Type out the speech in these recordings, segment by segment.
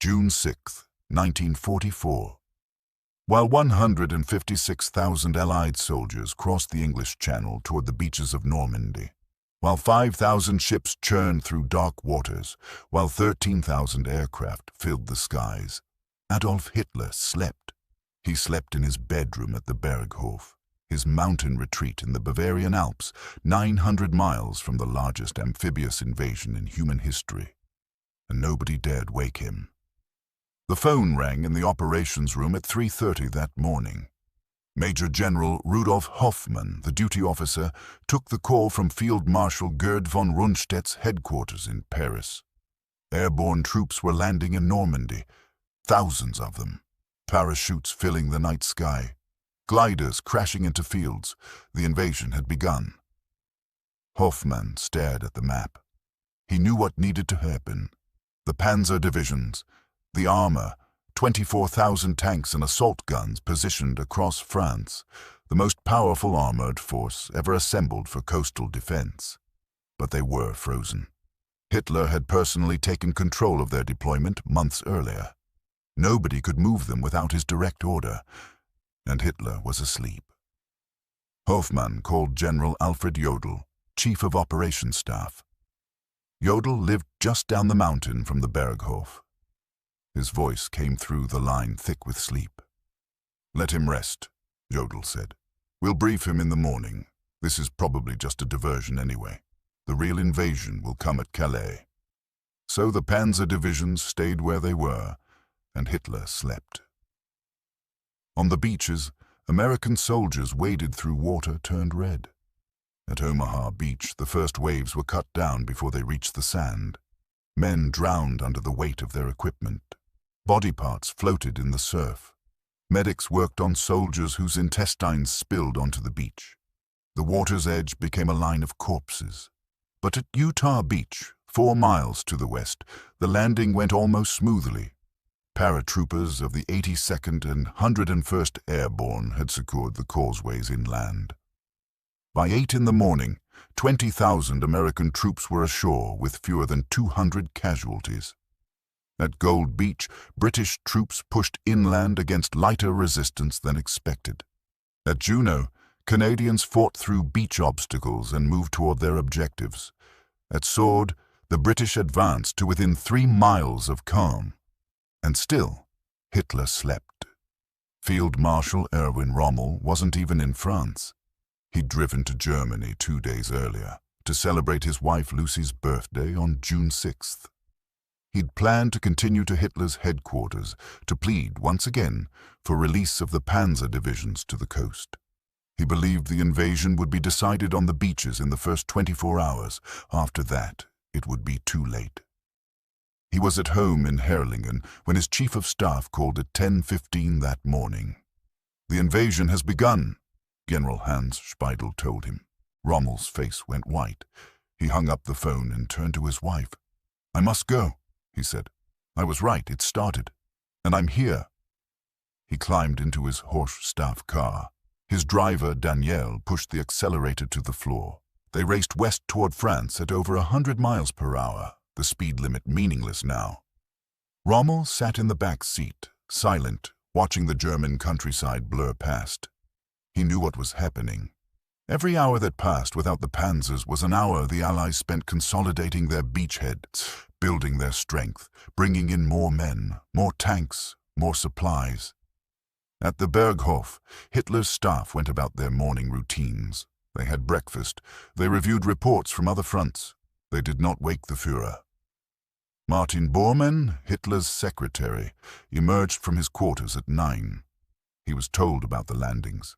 June 6, 1944. While 156,000 Allied soldiers crossed the English Channel toward the beaches of Normandy, while 5,000 ships churned through dark waters, while 13,000 aircraft filled the skies, Adolf Hitler slept. He slept in his bedroom at the Berghof, his mountain retreat in the Bavarian Alps, 900 miles from the largest amphibious invasion in human history, and nobody dared wake him. The phone rang in the operations room at 3:30 that morning. Major General Rudolf Hoffmann, the duty officer, took the call from Field Marshal Gerd von Rundstedt's headquarters in Paris. Airborne troops were landing in Normandy, thousands of them, parachutes filling the night sky, gliders crashing into fields. The invasion had begun. Hoffmann stared at the map. He knew what needed to happen. The Panzer divisions, the armor, 24,000 tanks and assault guns positioned across France, the most powerful armored force ever assembled for coastal defense. But they were frozen. Hitler had personally taken control of their deployment months earlier. Nobody could move them without his direct order, and Hitler was asleep. Hoffmann called General Alfred Jodl, Chief of Operations Staff. Jodl lived just down the mountain from the Berghof. His voice came through the line thick with sleep. "Let him rest," Jodl said. "We'll brief him in the morning. This is probably just a diversion anyway. The real invasion will come at Calais." So the Panzer divisions stayed where they were, and Hitler slept. On the beaches, American soldiers waded through water turned red. At Omaha Beach, the first waves were cut down before they reached the sand. Men drowned under the weight of their equipment. Body parts floated in the surf. Medics worked on soldiers whose intestines spilled onto the beach. The water's edge became a line of corpses. But at Utah Beach, 4 miles to the west, the landing went almost smoothly. Paratroopers of the 82nd and 101st Airborne had secured the causeways inland. By 8 in the morning, 20,000 American troops were ashore with fewer than 200 casualties. At Gold Beach, British troops pushed inland against lighter resistance than expected. At Juneau, Canadians fought through beach obstacles and moved toward their objectives. At Sword, the British advanced to within 3 miles of calm. And still, Hitler slept. Field Marshal Erwin Rommel wasn't even in France. He'd driven to Germany 2 days earlier to celebrate his wife Lucy's birthday on June 6th. He'd planned to continue to Hitler's headquarters to plead once again for release of the Panzer divisions to the coast. He believed the invasion would be decided on the beaches in the first 24 hours. After that, it would be too late. He was at home in Herrlingen when his chief of staff called at 10:15 that morning. "The invasion has begun," General Hans Speidel told him. Rommel's face went white. He hung up the phone and turned to his wife. "I must go," he said. "I was right, it started. And I'm here." He climbed into his Horst-Staff car. His driver, Danielle, pushed the accelerator to the floor. They raced west toward France at over 100 miles per hour, the speed limit meaningless now. Rommel sat in the back seat, silent, watching the German countryside blur past. He knew what was happening. Every hour that passed without the Panzers was an hour the Allies spent consolidating their beachheads, building their strength, bringing in more men, more tanks, more supplies. At the Berghof, Hitler's staff went about their morning routines. They had breakfast. They reviewed reports from other fronts. They did not wake the Führer. Martin Bormann, Hitler's secretary, emerged from his quarters at 9. He was told about the landings.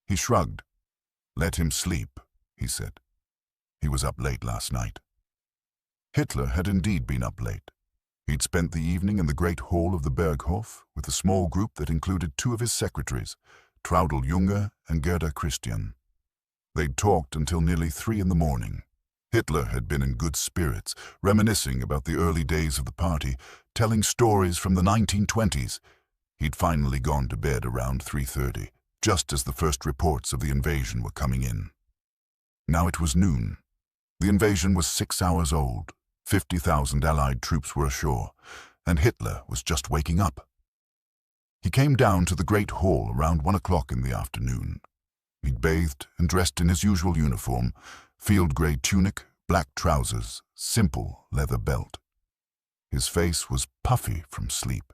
He shrugged. "Let him sleep," he said. He was up late last night. Hitler had indeed been up late. He'd spent the evening in the great hall of the Berghof with a small group that included 2 of his secretaries, Traudl Junge and Gerda Christian. They'd talked until nearly 3 in the morning. Hitler had been in good spirits, reminiscing about the early days of the party, telling stories from the 1920s. He'd finally gone to bed around 3:30, just as the first reports of the invasion were coming in. Now it was noon. The invasion was 6 hours old. 50,000 Allied troops were ashore, and Hitler was just waking up. He came down to the Great Hall around 1 o'clock in the afternoon. He'd bathed and dressed in his usual uniform, field grey tunic, black trousers, simple leather belt. His face was puffy from sleep,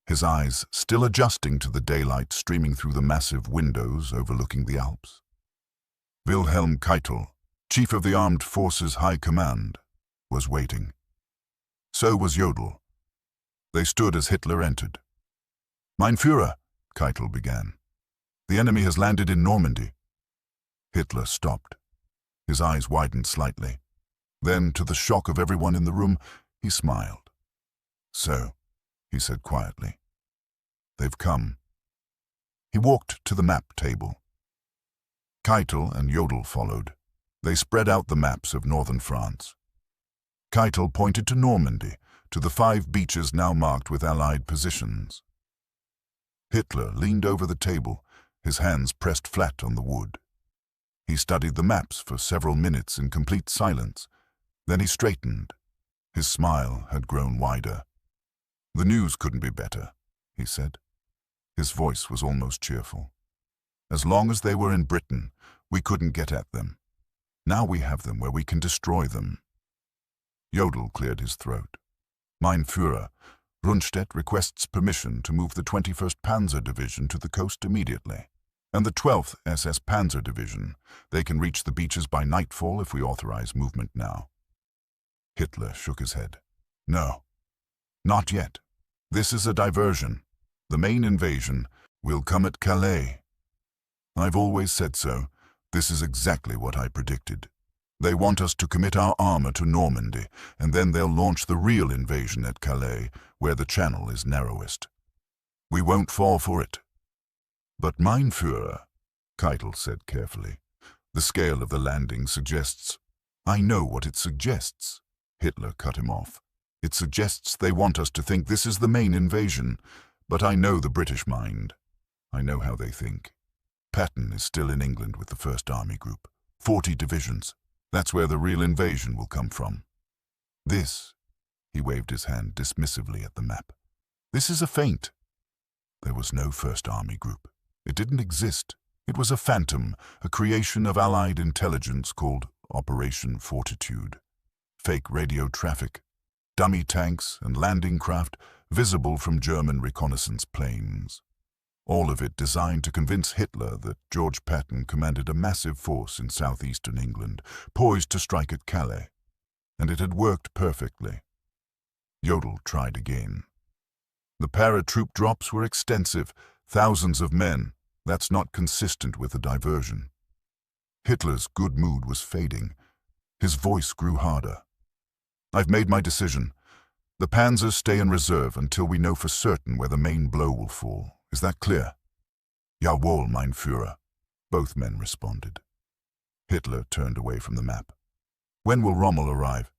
his eyes still adjusting to the daylight streaming through the massive windows overlooking the Alps. Wilhelm Keitel, Chief of the Armed Forces High Command, was waiting. So was Jodl. They stood as Hitler entered. "Mein Führer," Keitel began. "The enemy has landed in Normandy." Hitler stopped. His eyes widened slightly. Then, to the shock of everyone in the room, he smiled. "So," he said quietly, "they've come." He walked to the map table. Keitel and Jodl followed. They spread out the maps of northern France. Keitel pointed to Normandy, to the 5 beaches now marked with Allied positions. Hitler leaned over the table, his hands pressed flat on the wood. He studied the maps for several minutes in complete silence. Then he straightened. His smile had grown wider. "The news couldn't be better," he said. His voice was almost cheerful. "As long as they were in Britain, we couldn't get at them. Now we have them where we can destroy them." Jodl cleared his throat. "Mein Führer, Rundstedt requests permission to move the 21st Panzer Division to the coast immediately, and the 12th SS Panzer Division. They can reach the beaches by nightfall if we authorize movement now." Hitler shook his head. "No, not yet. This is a diversion. The main invasion will come at Calais. I've always said so. This is exactly what I predicted. They want us to commit our armor to Normandy, and then they'll launch the real invasion at Calais, where the channel is narrowest. We won't fall for it." "But mein Führer," Keitel said carefully, "the scale of the landing suggests—" "I know what it suggests," Hitler cut him off. "It suggests they want us to think this is the main invasion, but I know the British mind. I know how they think. Patton is still in England with the First Army Group. 40 divisions. That's where the real invasion will come from. This," he waved his hand dismissively at the map, "this is a feint. There was no First Army Group. It didn't exist. It was a phantom, a creation of Allied intelligence called Operation Fortitude. Fake radio traffic, dummy tanks and landing craft visible from German reconnaissance planes. All of it designed to convince Hitler that George Patton commanded a massive force in southeastern England, poised to strike at Calais. And it had worked perfectly." Jodl tried again. "The paratroop drops were extensive, thousands of men. That's not consistent with the diversion." Hitler's good mood was fading. His voice grew harder. "I've made my decision. The Panzers stay in reserve until we know for certain where the main blow will fall. Is that clear?" "Jawohl, mein Führer," both men responded. Hitler turned away from the map. "When will Rommel arrive?"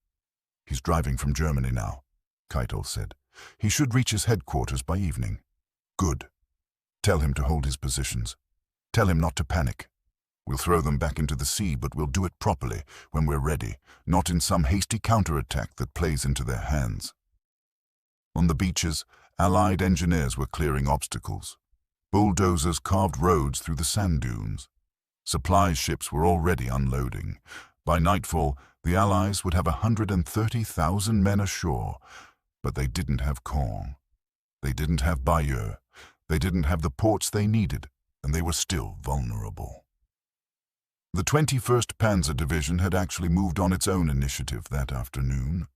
"He's driving from Germany now," Keitel said. "He should reach his headquarters by evening." "Good. Tell him to hold his positions. Tell him not to panic. We'll throw them back into the sea, but we'll do it properly, when we're ready, not in some hasty counterattack that plays into their hands." On the beaches, Allied engineers were clearing obstacles. Bulldozers carved roads through the sand dunes. Supply ships were already unloading. By nightfall, the Allies would have 130,000 men ashore, but they didn't have Caen. They didn't have Bayeux. They didn't have the ports they needed, and they were still vulnerable. The 21st Panzer Division had actually moved on its own initiative that afternoon.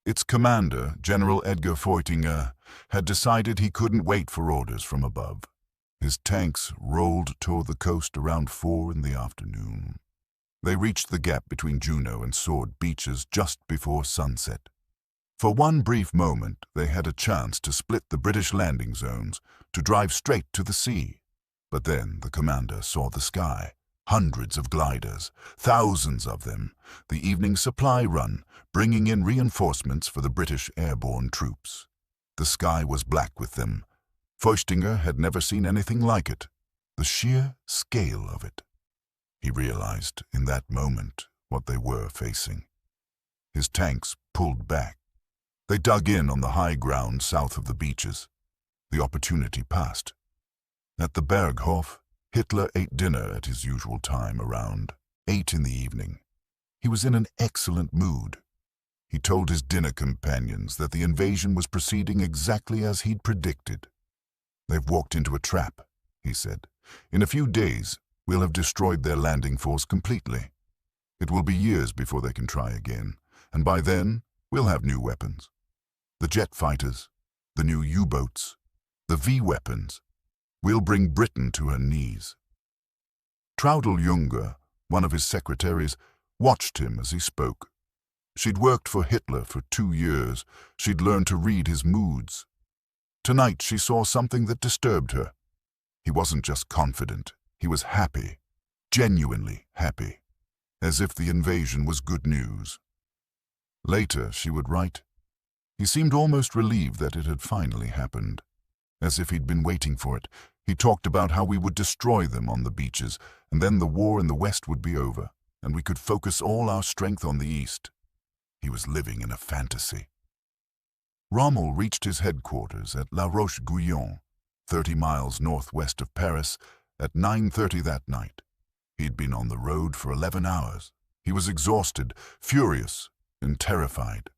Its commander, General Edgar Feutinger, had decided he couldn't wait for orders from above. His tanks rolled toward the coast around 4 in the afternoon. They reached the gap between Juno and Sword beaches just before sunset. For one brief moment, they had a chance to split the British landing zones, to drive straight to the sea. But then the commander saw the sky. Hundreds of gliders, thousands of them, the evening supply run, bringing in reinforcements for the British airborne troops. The sky was black with them. Feutinger had never seen anything like it, the sheer scale of it. He realized in that moment what they were facing. His tanks pulled back. They dug in on the high ground south of the beaches. The opportunity passed. At the Berghof, Hitler ate dinner at his usual time, around 8 in the evening. He was in an excellent mood. He told his dinner companions that the invasion was proceeding exactly as he'd predicted. "They've walked into a trap," he said. "In a few days, we'll have destroyed their landing force completely. It will be years before they can try again, and by then, we'll have new weapons. The jet fighters, the new U-boats, the V-weapons. We'll bring Britain to her knees." Traudl Junge, one of his secretaries, watched him as he spoke. She'd worked for Hitler for 2 years. She'd learned to read his moods. Tonight she saw something that disturbed her. He wasn't just confident. He was happy, genuinely happy, as if the invasion was good news. Later she would write, "He seemed almost relieved that it had finally happened, as if he'd been waiting for it. He talked about how we would destroy them on the beaches, and then the war in the West would be over, and we could focus all our strength on the East." He was living in a fantasy. Rommel reached his headquarters at La Roche-Guyon, 30 miles northwest of Paris, at 9:30 that night. He'd been on the road for 11 hours. He was exhausted, furious, and terrified.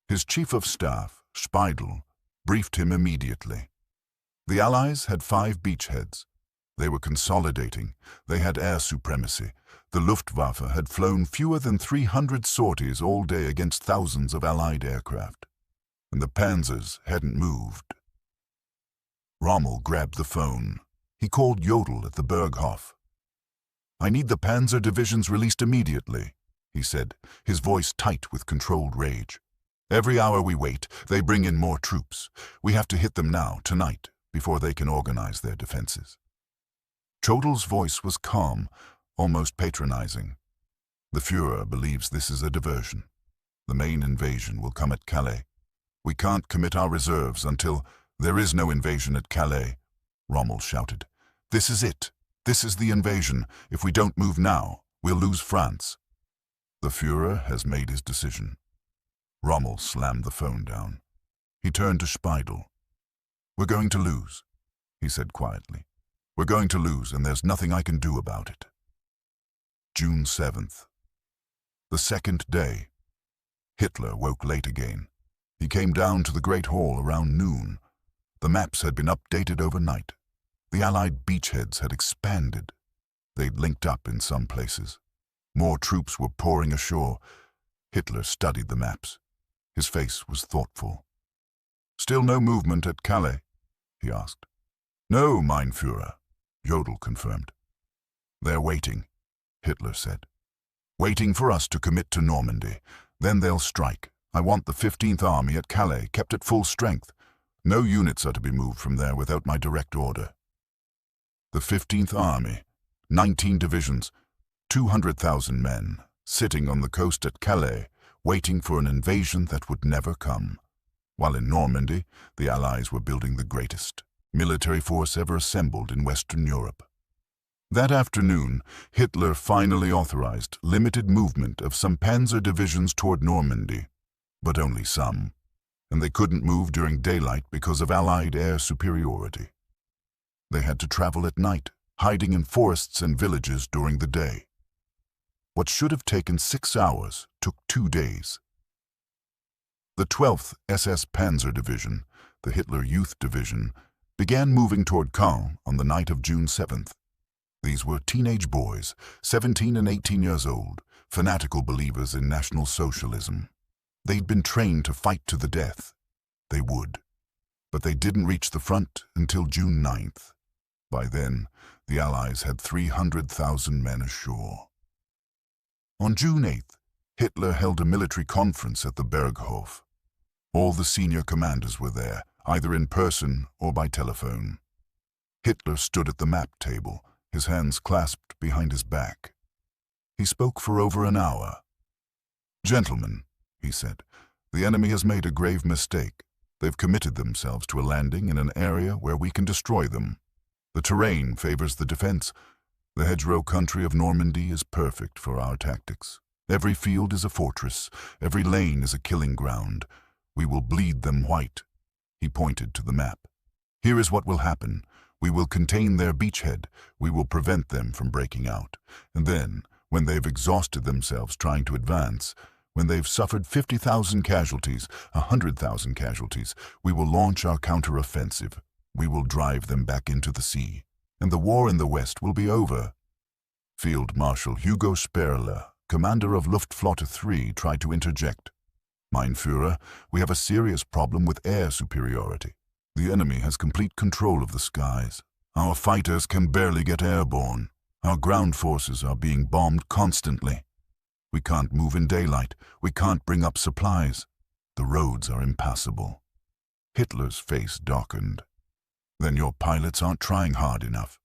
His chief of staff, Speidel, briefed him immediately. The Allies had 5 beachheads. They were consolidating. They had air supremacy. The Luftwaffe had flown fewer than 300 sorties all day against thousands of Allied aircraft. And the Panzers hadn't moved. Rommel grabbed the phone. He called Jodl at the Berghof. "I need the Panzer divisions released immediately," he said, his voice tight with controlled rage. "Every hour we wait, they bring in more troops. We have to hit them now, tonight, before they can organize their defenses." Jodl's voice was calm, almost patronizing. "The Führer believes this is a diversion. The main invasion will come at Calais. We can't commit our reserves until—" "There is no invasion at Calais," Rommel shouted. "This is it. This is the invasion. If we don't move now, we'll lose France." "The Führer has made his decision." Rommel slammed the phone down. He turned to Speidel. "We're going to lose," he said quietly. "We're going to lose, and there's nothing I can do about it." June 7th. The second day. Hitler woke late again. He came down to the Great Hall around noon. The maps had been updated overnight. The Allied beachheads had expanded. They'd linked up in some places. More troops were pouring ashore. Hitler studied the maps. His face was thoughtful. "Still no movement at Calais?" he asked. "No, mein Führer," Jodl confirmed. "They're waiting," Hitler said. "Waiting for us to commit to Normandy. Then they'll strike. I want the 15th Army at Calais kept at full strength. No units are to be moved from there without my direct order." The 15th Army, 19 divisions, 200,000 men, sitting on the coast at Calais, waiting for an invasion that would never come. While in Normandy, the Allies were building the greatest military force ever assembled in Western Europe. That afternoon, Hitler finally authorized limited movement of some Panzer divisions toward Normandy, but only some, and they couldn't move during daylight because of Allied air superiority. They had to travel at night, hiding in forests and villages during the day. What should have taken 6 hours took 2 days. The 12th SS Panzer Division, the Hitler Youth Division, began moving toward Caen on the night of June 7th. These were teenage boys, 17 and 18 years old, fanatical believers in National Socialism. They'd been trained to fight to the death. They would. But they didn't reach the front until June 9th. By then, the Allies had 300,000 men ashore. On June 8th, Hitler held a military conference at the Berghof. All the senior commanders were there, either in person or by telephone. Hitler stood at the map table, his hands clasped behind his back. He spoke for over an hour. "Gentlemen," he said, "the enemy has made a grave mistake. They've committed themselves to a landing in an area where we can destroy them. The terrain favors the defense. The hedgerow country of Normandy is perfect for our tactics. Every field is a fortress. Every lane is a killing ground. We will bleed them white." He pointed to the map. "Here is what will happen. We will contain their beachhead. We will prevent them from breaking out. And then, when they've exhausted themselves trying to advance, when they've suffered 50,000 casualties, 100,000 casualties, we will launch our counter-offensive. We will drive them back into the sea, and the war in the West will be over." Field Marshal Hugo Sperle, commander of Luftflotte 3, tried to interject. "Mein Führer, we have a serious problem with air superiority. The enemy has complete control of the skies. Our fighters can barely get airborne. Our ground forces are being bombed constantly. We can't move in daylight. We can't bring up supplies. The roads are impassable." Hitler's face darkened. "Then your pilots aren't trying hard enough.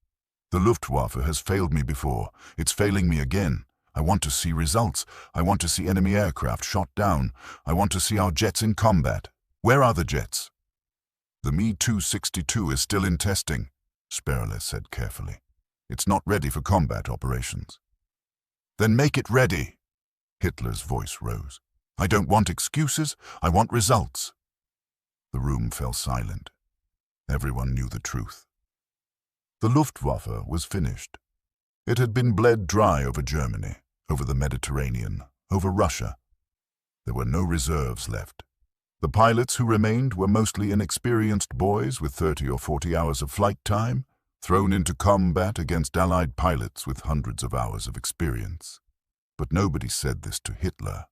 The Luftwaffe has failed me before. It's failing me again. I want to see results. I want to see enemy aircraft shot down. I want to see our jets in combat. Where are the jets?" "The Me-262 is still in testing," Sperle said carefully. "It's not ready for combat operations." "Then make it ready." Hitler's voice rose. "I don't want excuses. I want results." The room fell silent. Everyone knew the truth. The Luftwaffe was finished. It had been bled dry over Germany, over the Mediterranean, over Russia. There were no reserves left. The pilots who remained were mostly inexperienced boys with 30 or 40 hours of flight time, thrown into combat against Allied pilots with hundreds of hours of experience. But nobody said this to Hitler.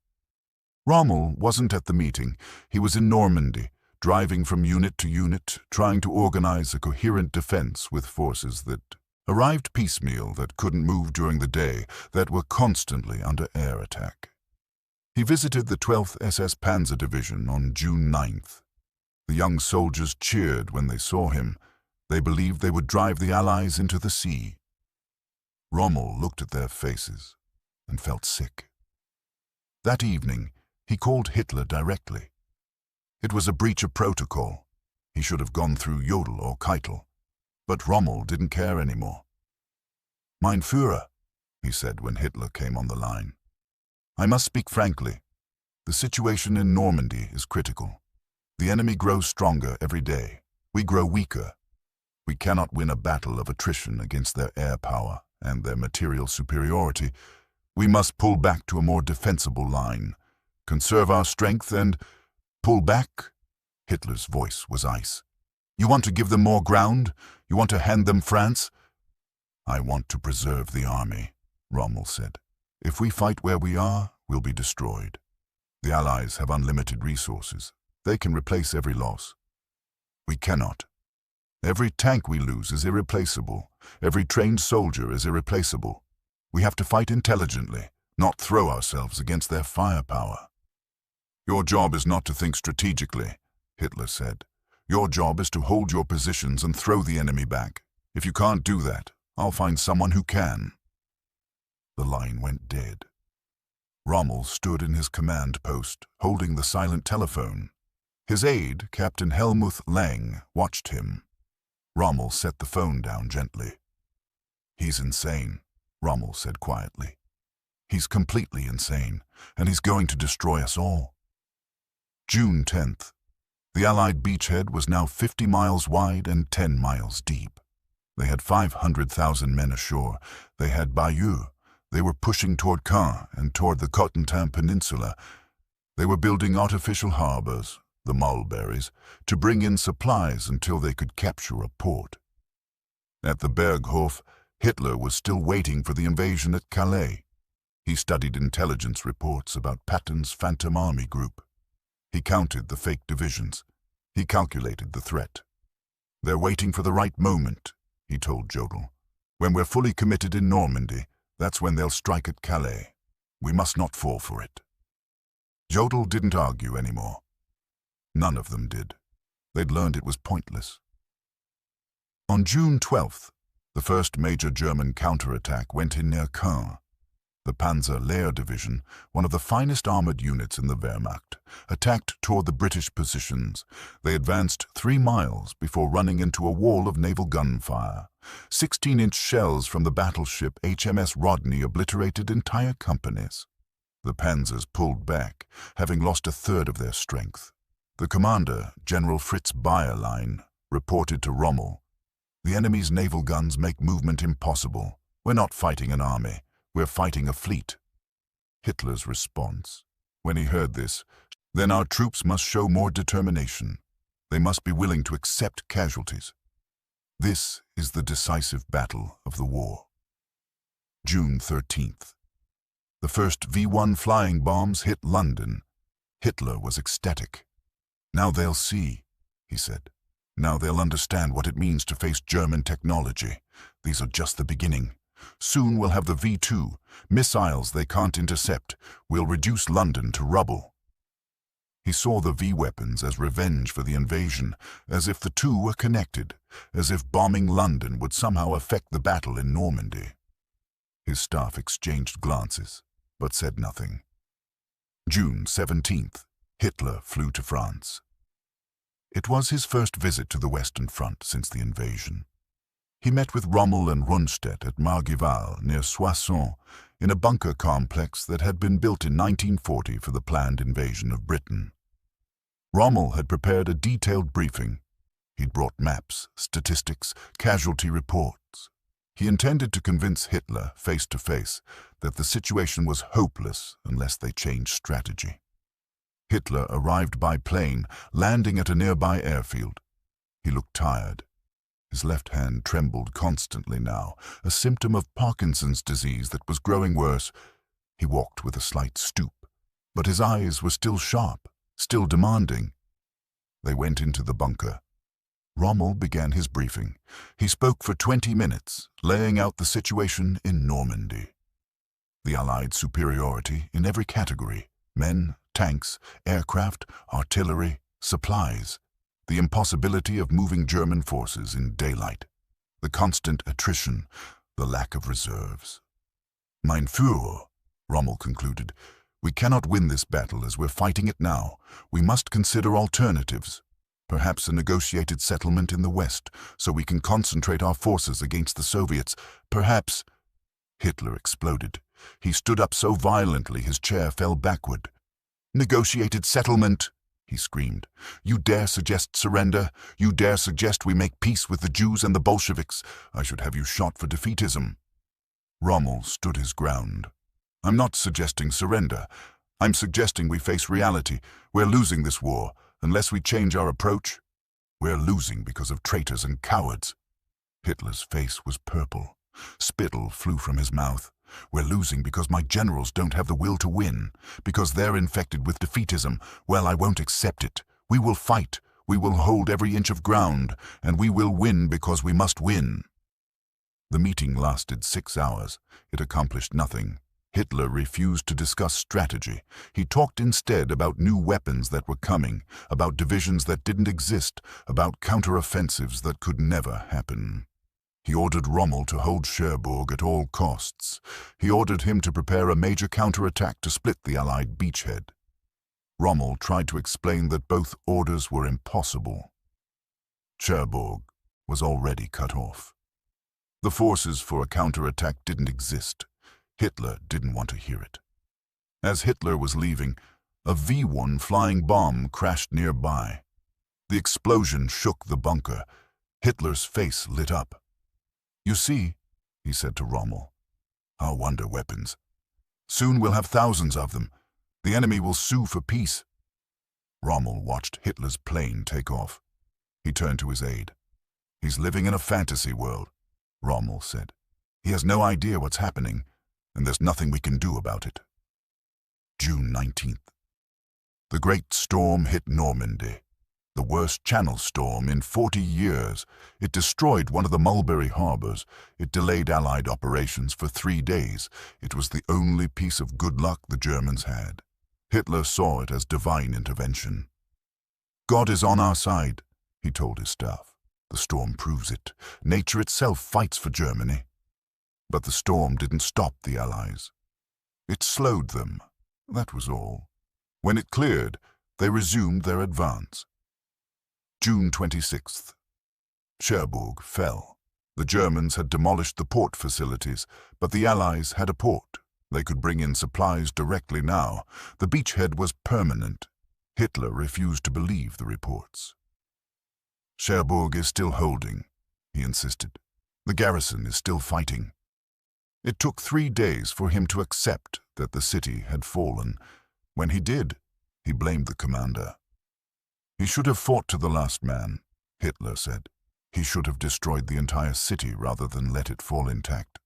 Rommel wasn't at the meeting. He was in Normandy, driving from unit to unit, trying to organize a coherent defense with forces that arrived piecemeal, that couldn't move during the day, that were constantly under air attack. He visited the 12th SS Panzer Division on June 9th. The young soldiers cheered when they saw him. They believed they would drive the Allies into the sea. Rommel looked at their faces and felt sick. That evening, he called Hitler directly. It was a breach of protocol. He should have gone through Jodl or Keitel. But Rommel didn't care anymore. "Mein Führer," he said when Hitler came on the line, "I must speak frankly. The situation in Normandy is critical. The enemy grows stronger every day. We grow weaker. We cannot win a battle of attrition against their air power and their material superiority. We must pull back to a more defensible line, conserve our strength and pull back." Hitler's voice was ice. "You want to give them more ground? You want to hand them France?" "I want to preserve the army," Rommel said. "If we fight where we are, we'll be destroyed. The Allies have unlimited resources. They can replace every loss. We cannot. Every tank we lose is irreplaceable. Every trained soldier is irreplaceable. We have to fight intelligently, not throw ourselves against their firepower." "Your job is not to think strategically," Hitler said. "Your job is to hold your positions and throw the enemy back. If you can't do that, I'll find someone who can." The line went dead. Rommel stood in his command post, holding the silent telephone. His aide, Captain Helmuth Lang, watched him. Rommel set the phone down gently. "He's insane," Rommel said quietly. "He's completely insane, and he's going to destroy us all." June 10th. The Allied beachhead was now 50 miles wide and 10 miles deep. They had 500,000 men ashore. They had Bayeux. They were pushing toward Caen and toward the Cotentin Peninsula. They were building artificial harbors, the mulberries, to bring in supplies until they could capture a port. At the Berghof, Hitler was still waiting for the invasion at Calais. He studied intelligence reports about Patton's Phantom Army Group. He counted the fake divisions. He calculated the threat. "They're waiting for the right moment," he told Jodl. "When we're fully committed in Normandy, that's when they'll strike at Calais. We must not fall for it." Jodl didn't argue anymore. None of them did. They'd learned it was pointless. On June 12th, the first major German counterattack went in near Caen. The Panzer Lehr Division, one of the finest armored units in the Wehrmacht, attacked toward the British positions. They advanced 3 miles before running into a wall of naval gunfire. 16-inch shells from the battleship HMS Rodney obliterated entire companies. The panzers pulled back, having lost a third of their strength. The commander, General Fritz Bayerlein, reported to Rommel, "The enemy's naval guns make movement impossible. We're not fighting an army, we're fighting a fleet." Hitler's response, when he heard this, "Then our troops must show more determination. They must be willing to accept casualties." This is the decisive battle of the war. June 13th. The first V-1 flying bombs hit London. Hitler was ecstatic. "Now they'll see," he said. "Now they'll understand what it means to face German technology. These are just the beginning. Soon we'll have the V-2, missiles they can't intercept. We'll reduce London to rubble." He saw the V-weapons as revenge for the invasion, as if the two were connected, as if bombing London would somehow affect the battle in Normandy. His staff exchanged glances, but said nothing. June 17th. Hitler flew to France. It was his first visit to the Western Front since the invasion. He met with Rommel and Rundstedt at Margival near Soissons in a bunker complex that had been built in 1940 for the planned invasion of Britain. Rommel had prepared a detailed briefing. He'd brought maps, statistics, casualty reports. He intended to convince Hitler, face to face, that the situation was hopeless unless they changed strategy. Hitler arrived by plane, landing at a nearby airfield. He looked tired. His left hand trembled constantly now, a symptom of Parkinson's disease that was growing worse. He walked with a slight stoop, but his eyes were still sharp, still demanding. They went into the bunker. Rommel began his briefing. He spoke for 20 minutes, laying out the situation in Normandy. The Allied superiority in every category: men, tanks, aircraft, artillery, supplies. The impossibility of moving German forces in daylight. The constant attrition, the lack of reserves. "Mein Führer," Rommel concluded, "we cannot win this battle as we're fighting it now. We must consider alternatives. Perhaps a negotiated settlement in the West, so we can concentrate our forces against the Soviets. Perhaps—" Hitler exploded. He stood up so violently his chair fell backward. "Negotiated settlement!" he screamed. "You dare suggest surrender? You dare suggest we make peace with the Jews and the Bolsheviks? I should have you shot for defeatism." Rommel stood his ground. "I'm not suggesting surrender. I'm suggesting we face reality. We're losing this war. Unless we change our approach, we're losing because of traitors and cowards." Hitler's face was purple. Spittle flew from his mouth. "We're losing because my generals don't have the will to win, because they're infected with defeatism. Well, I won't accept it. We will fight. We will hold every inch of ground, and we will win because we must win." The meeting lasted 6 hours. It accomplished nothing. Hitler refused to discuss strategy. He talked instead about new weapons that were coming, about divisions that didn't exist, about counter-offensives that could never happen. He ordered Rommel to hold Cherbourg at all costs. He ordered him to prepare a major counterattack to split the Allied beachhead. Rommel tried to explain that both orders were impossible. Cherbourg was already cut off. The forces for a counterattack didn't exist. Hitler didn't want to hear it. As Hitler was leaving, a V-1 flying bomb crashed nearby. The explosion shook the bunker. Hitler's face lit up. "You see," he said to Rommel, "our wonder weapons. Soon we'll have thousands of them. The enemy will sue for peace." Rommel watched Hitler's plane take off. He turned to his aide. "He's living in a fantasy world," Rommel said. "He has no idea what's happening, and there's nothing we can do about it." June 19th. The great storm hit Normandy. The worst Channel storm in 40 years. It destroyed one of the Mulberry harbors. It delayed Allied operations for 3 days. It was the only piece of good luck the Germans had. Hitler saw it as divine intervention. "God is on our side," he told his staff. "The storm proves it. Nature itself fights for Germany." But the storm didn't stop the Allies. It slowed them. That was all. When it cleared, they resumed their advance. June 26th. Cherbourg fell. The Germans had demolished the port facilities, but the Allies had a port. They could bring in supplies directly now. The beachhead was permanent. Hitler refused to believe the reports. "Cherbourg is still holding," he insisted. "The garrison is still fighting." It took 3 days for him to accept that the city had fallen. When he did, he blamed the commander. "He should have fought to the last man," Hitler said. "He should have destroyed the entire city rather than let it fall intact."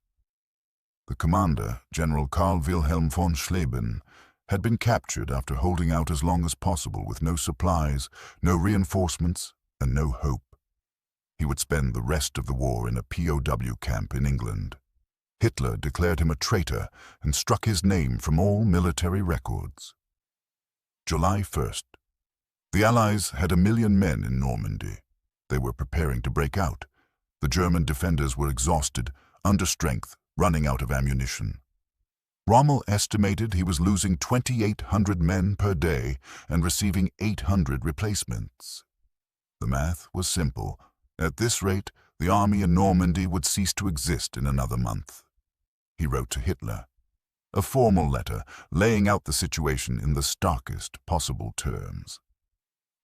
The commander, General Karl Wilhelm von Schleben, had been captured after holding out as long as possible with no supplies, no reinforcements, and no hope. He would spend the rest of the war in a POW camp in England. Hitler declared him a traitor and struck his name from all military records. July 1st. The Allies had 1 million men in Normandy. They were preparing to break out. The German defenders were exhausted, under strength, running out of ammunition. Rommel estimated he was losing 2,800 men per day and receiving 800 replacements. The math was simple. At this rate, the army in Normandy would cease to exist in another month. He wrote to Hitler a formal letter laying out the situation in the starkest possible terms.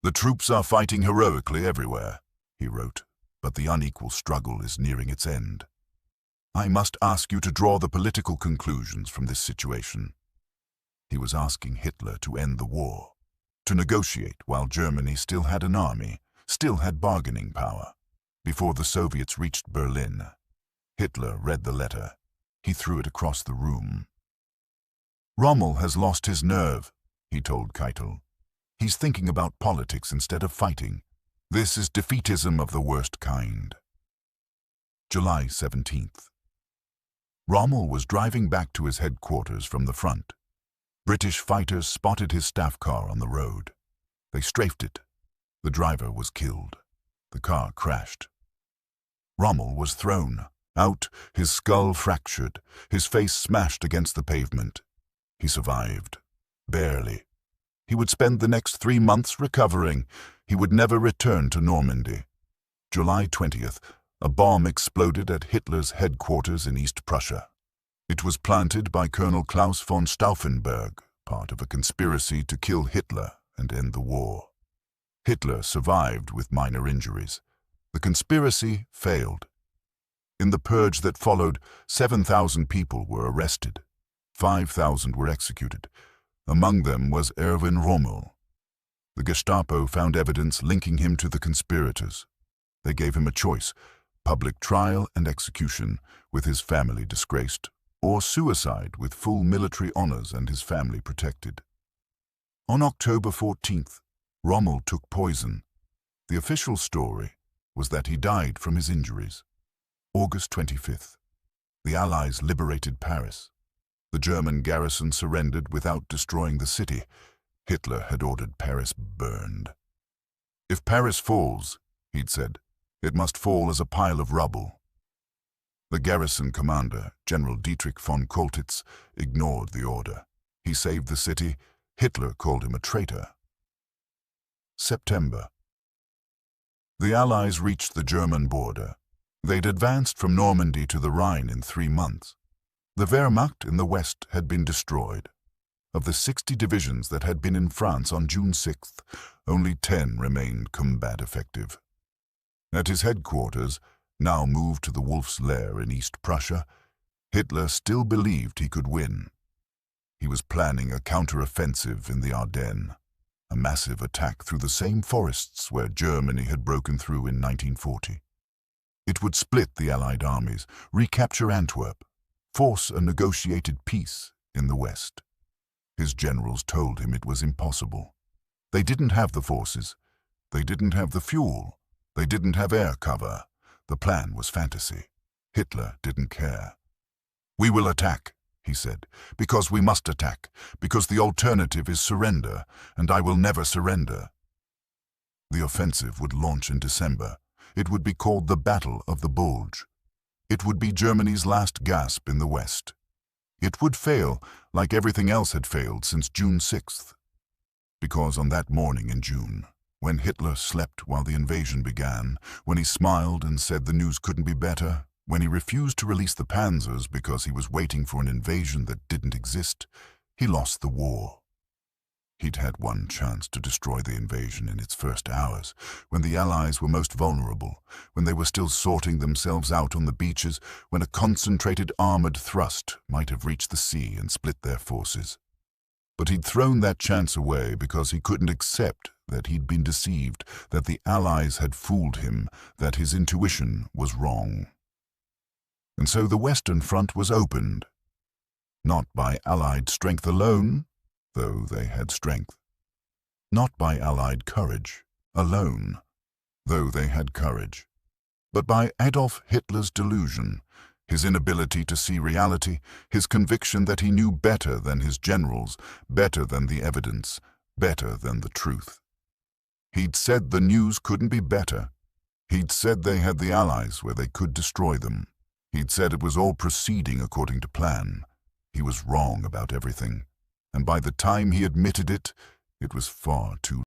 "The troops are fighting heroically everywhere," he wrote, "but the unequal struggle is nearing its end. I must ask you to draw the political conclusions from this situation." He was asking Hitler to end the war, to negotiate while Germany still had an army, still had bargaining power. Before the Soviets reached Berlin, Hitler read the letter. He threw it across the room. "Rommel has lost his nerve," he told Keitel. "He's thinking about politics instead of fighting. This is defeatism of the worst kind." July 17th. Rommel was driving back to his headquarters from the front. British fighters spotted his staff car on the road. They strafed it. The driver was killed. The car crashed. Rommel was thrown out, his skull fractured, his face smashed against the pavement. He survived. Barely. He would spend the next 3 months recovering. He would never return to Normandy. July 20th, a bomb exploded at Hitler's headquarters in East Prussia. It was planted by Colonel Klaus von Stauffenberg, part of a conspiracy to kill Hitler and end the war. Hitler survived with minor injuries. The conspiracy failed. In the purge that followed, 7,000 people were arrested. 5,000 were executed. Among them was Erwin Rommel. The Gestapo found evidence linking him to the conspirators. They gave him a choice: public trial and execution, with his family disgraced, or suicide with full military honors and his family protected. On October 14th, Rommel took poison. The official story was that he died from his injuries. August 25th. The Allies liberated Paris. The German garrison surrendered without destroying the city. Hitler had ordered Paris burned. "If Paris falls," he'd said, "it must fall as a pile of rubble." The garrison commander, General Dietrich von Choltitz, ignored the order. He saved the city. Hitler called him a traitor. September. The Allies reached the German border. They'd advanced from Normandy to the Rhine in 3 months. The Wehrmacht in the west had been destroyed. Of the 60 divisions that had been in France on June 6th, only 10 remained combat effective. At his headquarters, now moved to the Wolf's Lair in East Prussia, Hitler still believed he could win. He was planning a counter-offensive in the Ardennes, a massive attack through the same forests where Germany had broken through in 1940. It would split the Allied armies, recapture Antwerp, force a negotiated peace in the West. His generals told him it was impossible. They didn't have the forces. They didn't have the fuel. They didn't have air cover. The plan was fantasy. Hitler didn't care. "We will attack," he said, "because we must attack, because the alternative is surrender, and I will never surrender." The offensive would launch in December. It would be called the Battle of the Bulge. It would be Germany's last gasp in the West. It would fail, like everything else had failed since June 6th. Because on that morning in June, when Hitler slept while the invasion began, when he smiled and said the news couldn't be better, when he refused to release the Panzers because he was waiting for an invasion that didn't exist, he lost the war. He'd had one chance to destroy the invasion in its first hours, when the Allies were most vulnerable, when they were still sorting themselves out on the beaches, when a concentrated armored thrust might have reached the sea and split their forces. But he'd thrown that chance away because he couldn't accept that he'd been deceived, that the Allies had fooled him, that his intuition was wrong. And so the Western Front was opened, not by Allied strength alone, though they had strength, not by Allied courage alone, though they had courage, but by Adolf Hitler's delusion, his inability to see reality, his conviction that he knew better than his generals, better than the evidence, better than the truth. He'd said the news couldn't be better. He'd said they had the Allies where they could destroy them. He'd said it was all proceeding according to plan. He was wrong about everything, and by the time he admitted it, it was far too